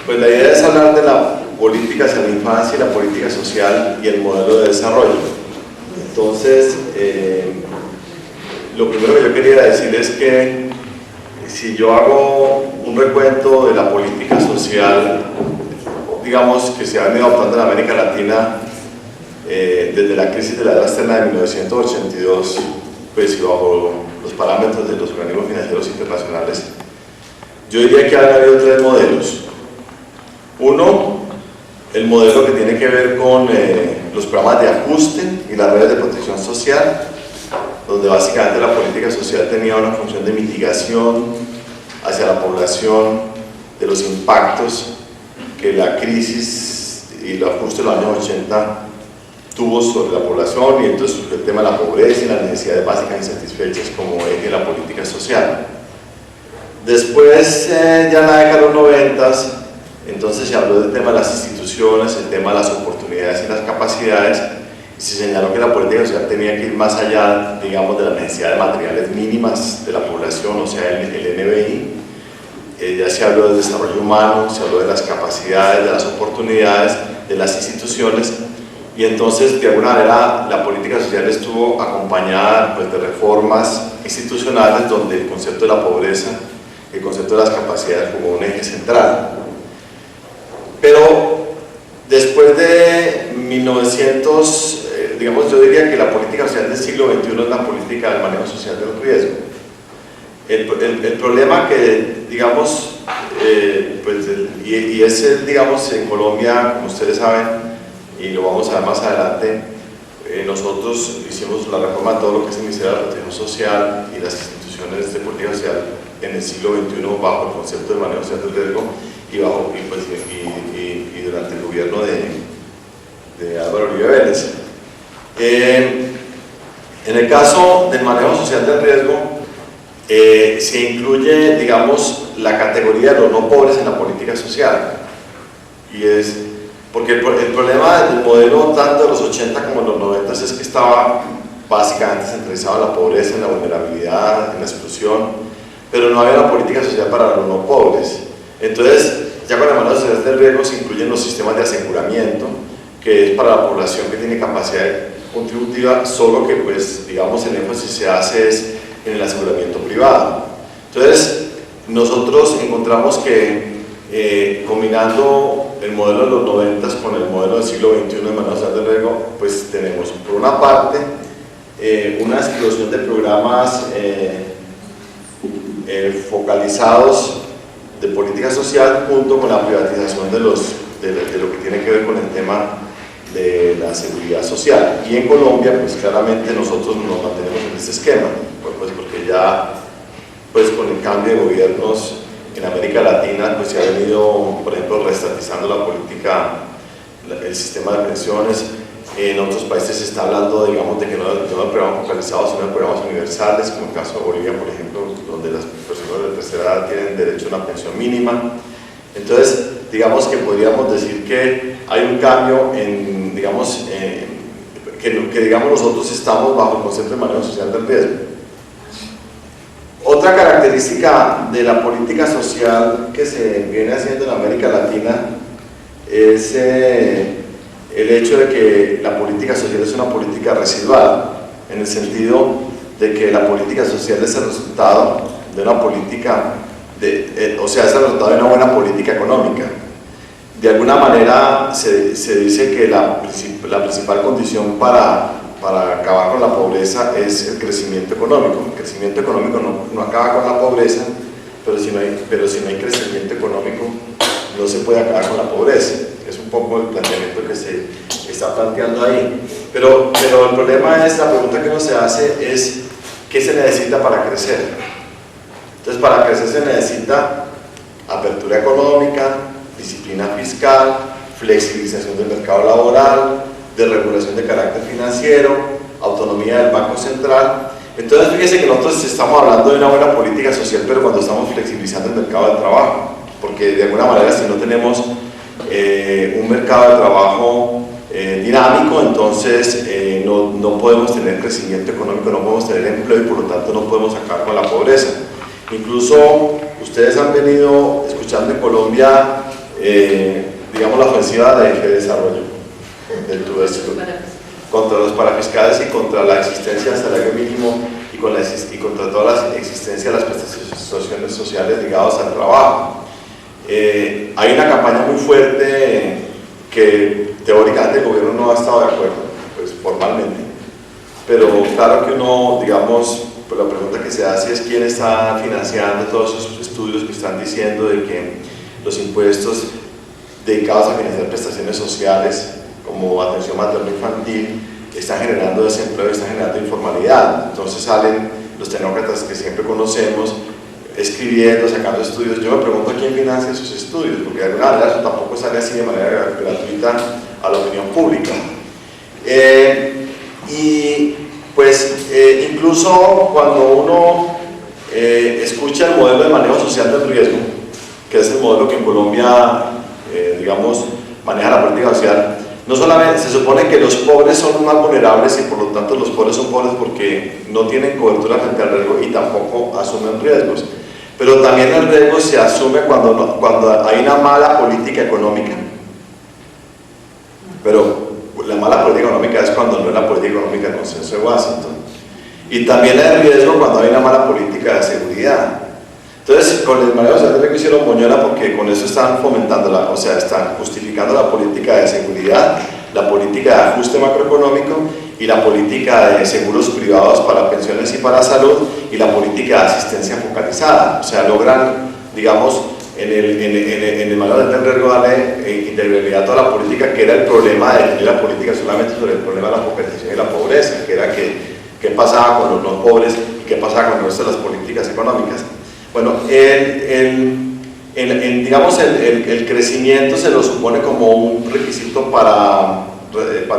Pues la idea es hablar de la política hacia la infancia y la política social y el modelo de desarrollo. Entonces, lo primero que yo quería decir es que si yo hago un recuento de la política social, digamos, que se ha venido adoptando en América Latina desde la crisis de la deuda externa de 1982, pues y bajo los parámetros de los organismos financieros internacionales, yo diría que han habido tres modelos. Uno, el modelo que tiene que ver con los programas de ajuste y las redes de protección social, donde básicamente la política social tenía una función de mitigación hacia la población de los impactos que la crisis y el ajuste de los años 80 tuvo sobre la población, y entonces el tema de la pobreza y las necesidades básicas insatisfechas como eje de la política social. Después, ya en la década de los 90, entonces se habló del tema de las instituciones, el tema de las oportunidades y las capacidades, y se señaló que la política social tenía que ir más allá, digamos, de las necesidades materiales mínimas de la población, o sea, el NBI. Ya se habló del desarrollo humano, se habló de las capacidades, de las oportunidades, de las instituciones, y entonces, de alguna manera, la política social estuvo acompañada, pues, de reformas institucionales donde el concepto de la pobreza, el concepto de las capacidades jugó un eje central. Pero después de 1900, digamos, yo diría que la política social del siglo XXI es la política del manejo social del riesgo. El problema que, digamos, pues, y es, digamos, en Colombia, como ustedes saben, y lo vamos a ver más adelante, nosotros hicimos la reforma de todo lo que es el Ministerio de la Protección Social y las instituciones de política social en el siglo XXI bajo el concepto de manejo social del riesgo y durante el gobierno de Álvaro Uribe Vélez. En el caso del manejo social del riesgo, se incluye, digamos, la categoría de los no pobres en la política social, y es porque el problema del modelo tanto de los 80 como de los 90 es que estaba básicamente centralizado en la pobreza, en la vulnerabilidad, en la exclusión, pero no había una política social para los no pobres. Entonces, ya con el manejo social del riesgo se incluyen los sistemas de aseguramiento, que es para la población que tiene capacidad contributiva, solo que, pues, digamos, el énfasis se hace es en el aseguramiento privado. Entonces, nosotros encontramos que combinando el modelo de los 90 con el modelo del siglo XXI de manejo social del riesgo, pues tenemos, por una parte, una explosión de programas focalizados de política social junto con la privatización de lo que tiene que ver con el tema de la seguridad social. Y en Colombia, pues claramente nosotros nos mantenemos en este esquema, pues porque ya, pues con el cambio de gobiernos en América Latina, pues se ha venido, por ejemplo, reestatizando la política, el sistema de pensiones. En otros países se está hablando, digamos, de que no hay programas focalizados, sino programas universales, como el caso de Bolivia, por ejemplo, donde las personas de tercera edad tienen derecho a una pensión mínima. Entonces, digamos que podríamos decir que hay un cambio en, digamos, que digamos nosotros estamos bajo el concepto de manejo social del riesgo. Otra característica de la política social que se viene haciendo en América Latina es el hecho de que la política social es una política residual, en el sentido de que la política social es el resultado de una política, o sea, es el resultado de una buena política económica. De alguna manera se dice que la principal condición para acabar con la pobreza es el crecimiento económico. El crecimiento económico no acaba con la pobreza, pero si no hay crecimiento económico no se puede acabar con la pobreza. Es un poco el planteamiento que se está planteando ahí. Pero el problema es, la pregunta que uno se hace es, ¿qué se necesita para crecer? Entonces, para crecer se necesita apertura económica, disciplina fiscal, flexibilización del mercado laboral, de regulación de carácter financiero, autonomía del Banco Central. Entonces, fíjense que nosotros estamos hablando de una buena política social, pero cuando estamos flexibilizando el mercado del trabajo, porque de alguna manera, si no tenemos un mercado de trabajo dinámico, entonces no podemos tener crecimiento económico, no podemos tener empleo y por lo tanto no podemos acabar con la pobreza. Incluso ustedes han venido escuchando en Colombia digamos, la ofensiva de desarrollo del Tudesco contra los parafiscales y contra la existencia del salario mínimo y contra toda la existencia de las prestaciones sociales ligadas al trabajo. Hay una campaña muy fuerte que teóricamente el gobierno no ha estado de acuerdo, pues formalmente, pero claro que uno, digamos, pues la pregunta que se hace es quién está financiando todos esos estudios que están diciendo de que los impuestos dedicados a financiar prestaciones sociales como atención materno-infantil están generando desempleo, están generando informalidad. Entonces salen los tecnócratas que siempre conocemos escribiendo, sacando estudios. Yo me pregunto quién financia esos estudios, porque de alguna manera eso tampoco sale así de manera gratuita a la opinión pública. Y pues incluso cuando uno escucha el modelo de manejo social del riesgo, que es el modelo que en Colombia, digamos, maneja la política social, no solamente se supone que los pobres son más vulnerables y por lo tanto los pobres son pobres porque no tienen cobertura frente al riesgo y tampoco asumen riesgos, pero también el riesgo se asume cuando hay una mala política económica, pero la mala política económica es cuando no es la política económica del consenso de Washington, y también el riesgo cuando hay una mala política de seguridad. Entonces, con el manejo social del riesgo hicieron moñona porque con eso están fomentando, o sea, están justificando la política de seguridad, la política de ajuste macroeconómico y la política de seguros privados para pensiones y para salud y la política de asistencia focalizada. O sea, logran, digamos, en el manual del riesgo darle integralidad a toda la política, que era el problema de definir la política solamente sobre el problema de la focalización y la pobreza, que era qué pasaba con los no pobres y qué pasaba con el resto de las políticas económicas. Bueno, digamos, el crecimiento se lo supone como un requisito para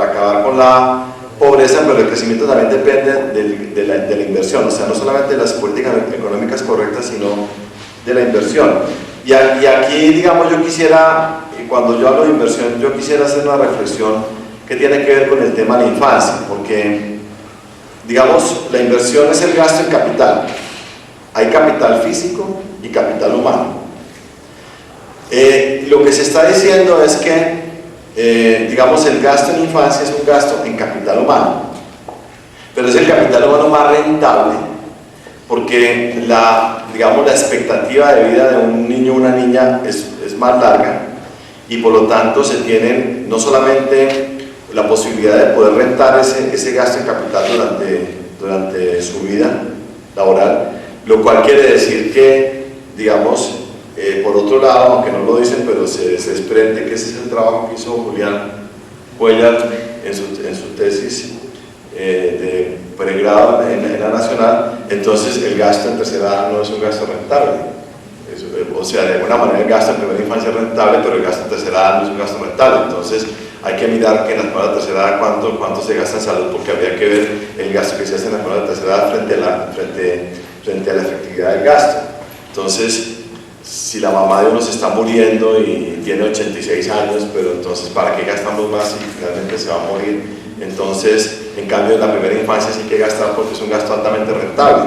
acabar con la pobreza, pero el crecimiento también depende de la inversión, o sea, no solamente de las políticas económicas correctas, sino de la inversión. Y aquí, digamos, yo quisiera, cuando yo hablo de inversión, yo quisiera hacer una reflexión que tiene que ver con el tema de la infancia, porque, digamos, la inversión es el gasto en capital. Hay capital físico y capital humano. Lo que se está diciendo es que, digamos, el gasto en infancia es un gasto en capital humano, pero es el capital humano más rentable porque digamos, la expectativa de vida de un niño o una niña es más larga y por lo tanto se tienen no solamente la posibilidad de poder rentar ese gasto en capital durante su vida laboral, lo cual quiere decir que, digamos, por otro lado, aunque no lo dicen, pero se desprende que ese es el trabajo que hizo Julián Cuellar en su tesis de pregrado en la Nacional. Entonces el gasto en tercera edad no es un gasto rentable. O sea, de alguna manera el gasto en primera infancia es rentable, pero el gasto en tercera edad no es un gasto rentable. Entonces hay que mirar que en la escuela de tercera edad cuánto se gasta en salud, porque habría que ver el gasto que se hace en la escuela de tercera edad frente a la efectividad del gasto. Entonces, si la mamá de uno se está muriendo y tiene 86 años, pero entonces ¿para qué gastamos más si finalmente se va a morir? Entonces, en cambio en la primera infancia sí hay que gastar porque es un gasto altamente rentable.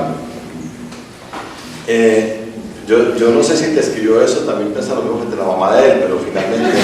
Yo no sé si te escribió eso, también pensando lo mismo que la mamá de él, pero finalmente